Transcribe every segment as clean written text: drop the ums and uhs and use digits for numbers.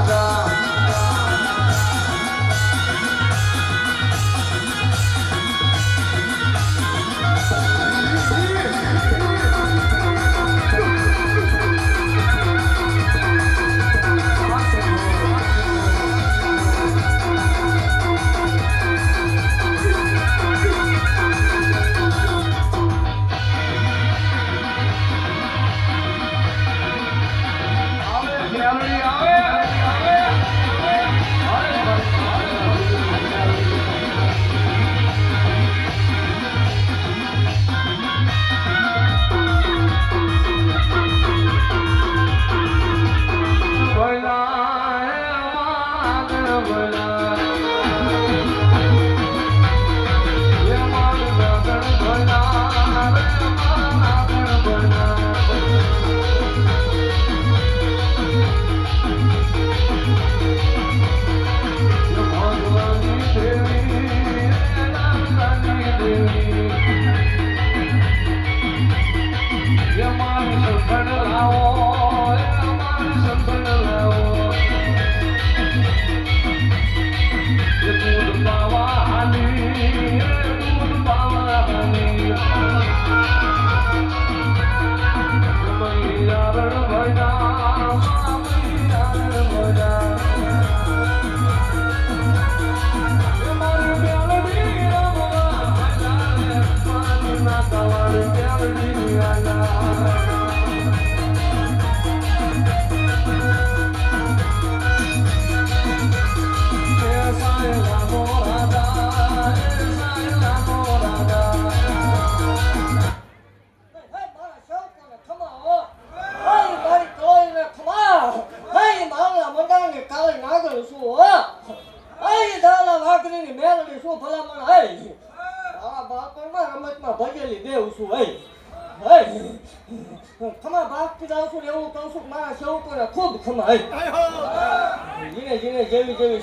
રાજા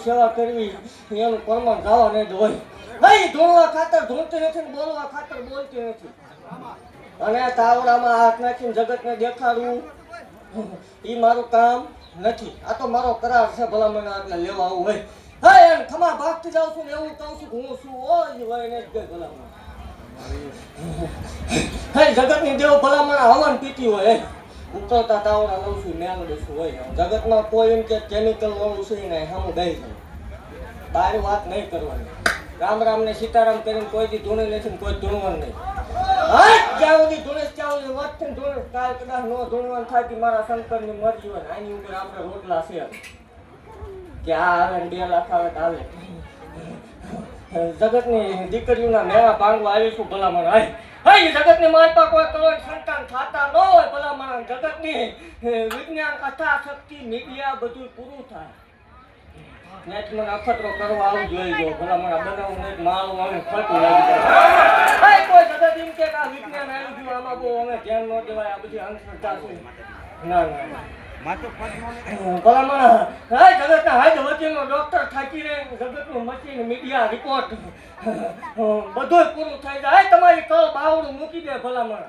સેવા કરવી એનું પરમાન જવા નહીં દો ભાઈ ધોળવા ખાતર ધોળતી નથી ને બોલવા ખાતર બોલતી નથી અને તાવડામાં હાથ નાખીને જગતને દેખાડવું એ મારું કામ નથી. આ તો મારો કરાર છે ભલા મને એટલે લેવા આવું હોય હા એમ ખમા ભાગતી જાઉં છું ને એવું કહું છું હું શું હોય ને જ ગઈ ભલામણ હે જગતની દેવ ભલામણ હવન પીતી હોય ઉતરતા તાવડા લઉં છું મેલડું છું હોય જગતમાં કોઈ એમ કે કેમિકલ વાળું છે ને સામું ગઈ જાય બહાર વાત નહીં કરવાની. રામ રામ ને સીતારામ કરીને કોઈ દી ધૂણી નથી કોઈ ધૂણવાનું નહીં. જ્યાં સુધી ધૂણેશ ત્યાં સુધી વધશે ને ધૂણેશ કાલ કદાચ નો ધૂણવાનું થાય મારા શંકરની મરજી હોય આની ઉપર આપણે રોટલા છે કે આ આવે ને 2 લાખ આવે તો હાલે. જગતની દીકરીઓના મેળા ભાંગવા આવીશું ભલામણ હાય હાય જગતની માલપા કોઈ કરોડ સંતાન ખાતા ન હોય ભલામણ જગતની વિજ્ઞાન કથા શક્તિ મીડિયા બધું પૂરું થાય નેટ મને અખતરો કરવા આવું જોઈ જો ભલામણ બનાવું નહીં માળું આવે ખોટું લાગી જાય કોઈ જગત એમ કે આ વિજ્ઞાન આવી ગયું આમાં બહુ અમે ધ્યાન ન દેવાય આ બધી અંધશ્રદ્ધા છે ના ભલામણ હા જગતના હાજ વચ્ચેનો ડોક્ટર થાકી રહે જગતનું મશીન મીડિયા રિપોર્ટ બધું પૂરું થઈ જાય તમારી કળ બાવડું મૂકી દે ભલામણ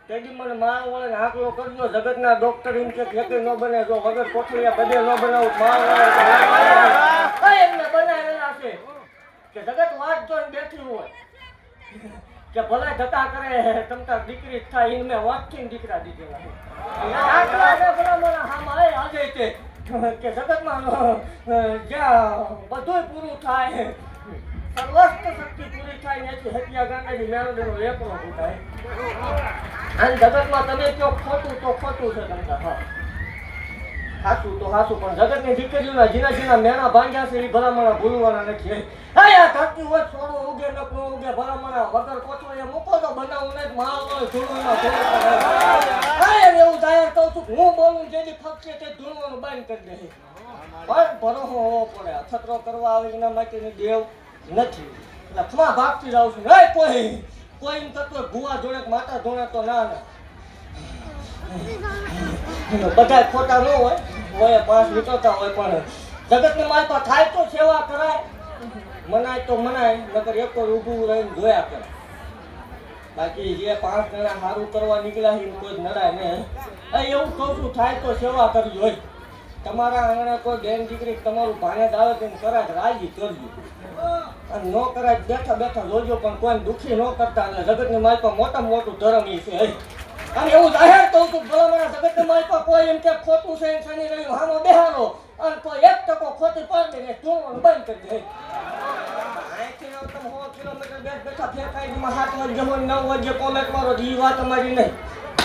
તેજી મને માળ વળે હાકલો કરજો જગતના ડોક્ટર એમ કે ખેતી ન બને જો વગર કોઠલિયા બધે ન બનાવું માળ વળે એમને બનાવેલા છે કે જગત વાત જોઈને બેઠી હોય કે ભલે ધક્કા કરે તમતા દીકરી થાય એને મેં વાતથી દીકરા દીધેલા છે કે જગતમાં જ્યાં બધું પૂરું થાય સર્વસ્ત શક્તિ પૂરી થાય ને હત્યા ગાંડાની મેળવેલો એકલો થાય અને જગતમાં તમે કયો ખોટું તો ખોટું છે તમતા હા હાચું તો હાચું પણ જગતની દીકરીઓના જીના જીના મેણા ભાંગ્યા છે એ ભલામણા ભૂલવાના નથી. હા યાર ધરતી હોય છોડો ઉગે ન ઉગે ભલામણા વગર કોચો એ મૂકો તો બનાવું નહીં માળ હોય ધૂળમાં હા એવું જાહેર કહું છું હું બોલું જેની ફક્ત તે ધૂળવાનું બંધ કરી દે પણ ભરોસો હોવો પડે અખતરો કરવા આવે એના માટેની દેવ નથી એટલે ખમા ભાગતી જાઉં છું હે કોઈ એમ થતું ભૂવા જોડે માતા જોડે તો ના બધા ખોટા ન હોય 5 નીકળતા હોય પણ જગતની માલપા થાય તો સેવા કરાય મનાય તો મનાય નકર એક ઊભું રહીને જોયા કરે બાકી જે 5 જણા સારું કરવા નીકળ્યા છે કોઈ નડાય ને એવું કહું છું થાય તો સેવા કરવી હોય તમારા આંગણે કોઈ બેન દીકરી તમારું ભાણેજ આવે તો કરાય રાજી કરજો અને ન કરાય બેઠા બેઠા જોજો પણ કોઈ દુઃખી ન કરતા એટલે જગતની માલપા મોટામાં મોટું ધર્મ એ છે અને એવું જાહેર કહું છું ભલામણા જગતની માલપા કોઈ એમ કે ખોટું છે શનિ રહ્યું હાનો બેહારો અને કોઈ 1% ખોટી પાડી ને ધોવાનું બંધ કરી દે અહીંથી તમે 100 કિલોમીટર બેઠા ફેંકાઈ 7 વાગે 9 વાગે કોમેન્ટ મારો ઈ વાત અમારી નહીં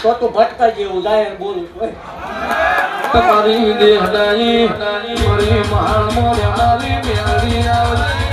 તો તું ભટકાઈ જેવું જાહેર બોલું છું તમારી દેહદાઈ મારી મહાન મોરે મારી મેળી આવલી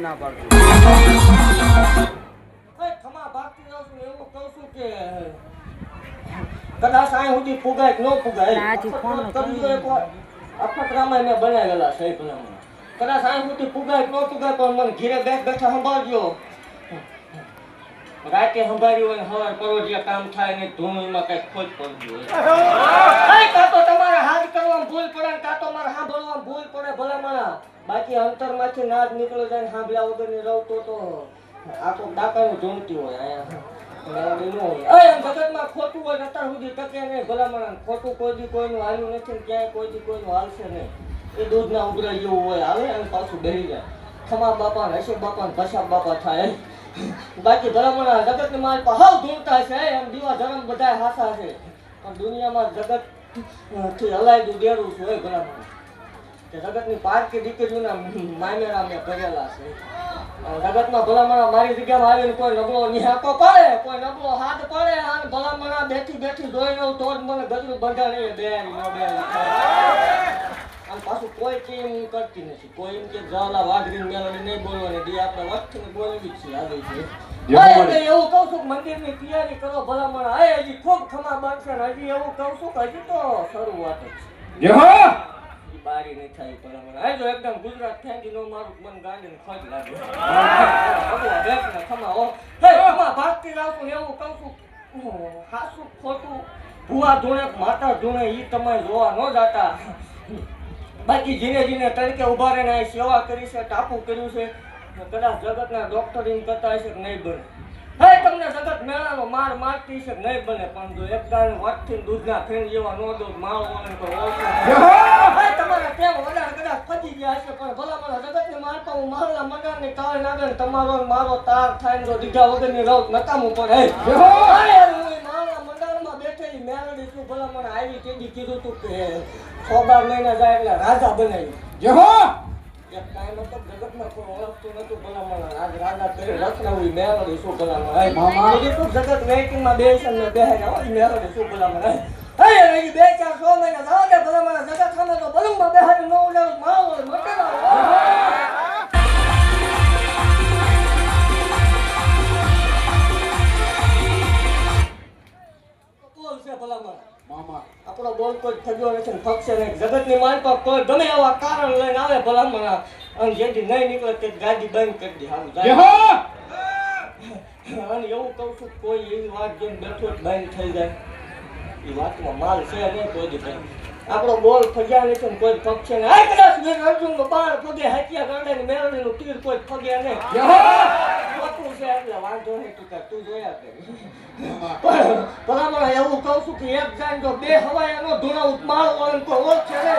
ના પાડતો. ખમા ભાગતી જાઉં છું એવું કહું છું કે કદાચ અહીં સુધી પુગાય કે ન પુગાય અખતરામાં મેં બનાવેલા છે ભલામણ કદાચ અહીં સુધી પુગાય કે ન પુગાય પણ મને ઘીરે બેઠા સંભાળજો રાતે સંભાળ્યું હોય સવાર પરોઢિયા કામ થાય ને ધૂળમાં કઈ ખોજ પડતી હોય કાં તો તમારે હાથ કરવામાં ભૂલ પડે ને કાં તો મારે સાંભળવામાં ભૂલ પડે ભલામણ બાકી અંતરમાંથી નાદ નીકળી જાય ને સાંભળ્યા વગરની રહું તો આ તો ડાકાનું ઝૂમતી હોય જગતમાં ખોટું હોય અત્યાર સુધી ટકે નહીં ભલામણ ખોટું કોઈ દી કોઈનું હાલ્યું નથી ને ક્યાંય કોઈ દી કોઈનું હાલશે નહીં એ દૂધના ઉગરા જેવું હોય આવે અને પાછું બેસી જાય ખમા બાપા હશે બાપા ભસાબ બાપા થાય બાકી ભલામણ જગતની માલ પર હાવ ધૂળતા છે એમ દીવા ધર્મ બધા હાસા છે પણ દુનિયામાં જગત થી હલાયતું દેરું છે હોય ભલામણ કે જગતની પારકી દીકરીઓના મામેરા મેં કરેલા છે જગતમાં ભલામણા મારી જગ્યામાં આવીને કોઈ નબળો નિહાકો પાડે કોઈ નબળો હાથ પાડે અને ભલામણા બેઠી જોઈ લઉં તો જ મને ગજરું બંધા નહીં બેરી ન બેરી અને પાછું કોઈ કે હું કરતી નથી કોઈ એમ કે જાવલા વાઘરીને મેળવી નહીં બોલવાની દી આપણે વસ્તીને બોલવી જ છે આવે છે એવું કહું છું કે મંદિરની તૈયારી કરો ભલામણા હજી ખૂબ ખમા બનશે ને હજી એવું કહું છું કે હજી તો શરૂઆત જ છે બારી નહીં થાય ભલામણ આ જો એકદમ ગુજરાત થેન્કી નો મારું મન ગાંડીને ખોજ લાગે ખમા ભાગતી લાવતું એવું કહું છું હાસું ખોટું ભૂવા ધૂણે માતા ધૂણે ઈ તમારે જોવા ન જાતા બાકી જીને જીને તરીકે ઉભા રહીને આ સેવા કરી છે ટાપુ કર્યું છે કદાચ જગતના ડોક્ટર એમ કરતા હશે કે નહીં બને તમને જગત મેળાનો માર મારતી છે નહીં બને પણ જો એક ગાળનું વાટથી દૂધના ફેન જેવા નો દો માળો વાળે તો તમારા કેમ વધારે કદાચ ફજી ગયા હશે પણ ભલા મને જગતને મારતા હું મારલા મગાને કાળ નાગે તમારો મારો તાર થાય ને જો દીધા વગરની રહું નકામું પડે મારલા મંડાણમાં બેઠેલી મેળડી શું ભલા મને આવી તેજી કીધું તું કે 6-12 મહિના જાય એટલે રાજા બનાવી એક ટાઈમ હતો જગતમાં કોઈ ઓળખતું નતું ભલામણ આજ રાજા કરી રચનાવી મેળવી શું ભલામણ મામા તું જગત વેઇટિંગમાં બેસન ને બેહે હોય મેળવી શું ભલામણ હે હજી 2-4-6 મહિના જાવ દે ભલામણ જગત સામે તો બલુંમાં બેહાડી ન ઉડાવ માવો મટેલા બોલ છે ભલામણ મામા આપણો બોલ કોઈ થયો નથી ફક્શે નહીં જગતની માલ પર કોઈ ગમે એવા કારણ લઈને આવે ભલામણ અને જેથી નહીં નીકળે તે ગાડી બંધ કરી દે હાલ જાય અને એવું કહું છું કોઈ એવી વાત જેમ બેઠો બંધ થઈ જાય એ વાતમાં માલ છે નહીં કોઈ દી આપણો બોલ ફગ્યા નથી ને કોઈ ફગશે નહીં આ કદાચ વીર અર્જુનનો બાણ ફગે હત્યા ગાંડાની મેળવીનું તીર કોઈ ફગ્યા નહીં ખોટું છે એટલે વાંધો નહીં તું જોયા કે ભલામણ એવું કહું છું કે એક જાય તો 2 હવાયાનો ધૂણા માળ વાળો ઓળખે ને